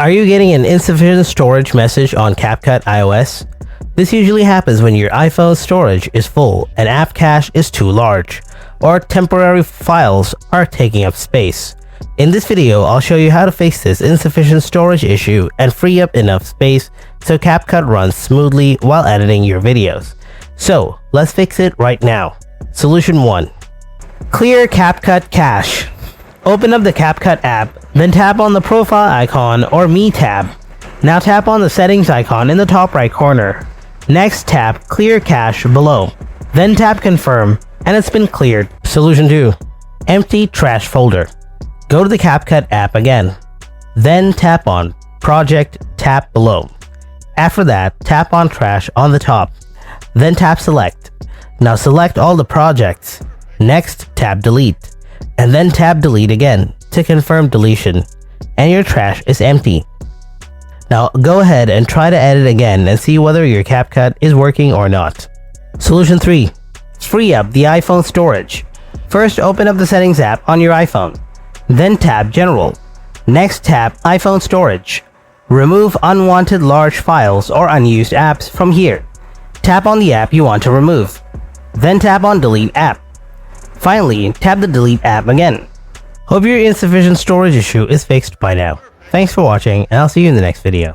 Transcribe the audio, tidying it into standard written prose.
Are you getting an insufficient storage message on CapCut iOS? This usually happens when your iPhone storage is full and app cache is too large, or temporary files are taking up space. In this video, I'll show you how to fix this insufficient storage issue and free up enough space so CapCut runs smoothly while editing your videos. So, let's fix it right now. Solution 1. Clear CapCut cache. Open up the CapCut app, then tap on the profile icon or Me tab. Now tap on the settings icon in the top right corner. Next tap Clear Cache below. Then tap Confirm, and it's been cleared. Solution 2. Empty trash folder. Go to the CapCut app again. Then tap on Project tab below. After that, tap on Trash on the top. Then tap Select. Now select all the projects. Next, tap Delete. And then tap Delete again to confirm deletion. And your trash is empty. Now go ahead and try to edit again and see whether your CapCut is working or not. Solution 3. Free up the iPhone storage. First, open up the Settings app on your iPhone. Then tap General. Next, tap iPhone Storage. Remove unwanted large files or unused apps from here. Tap on the app you want to remove. Then tap on Delete App. Finally, tap the Delete app again. Hope your insufficient storage issue is fixed by now. Thanks for watching, and I'll see you in the next video.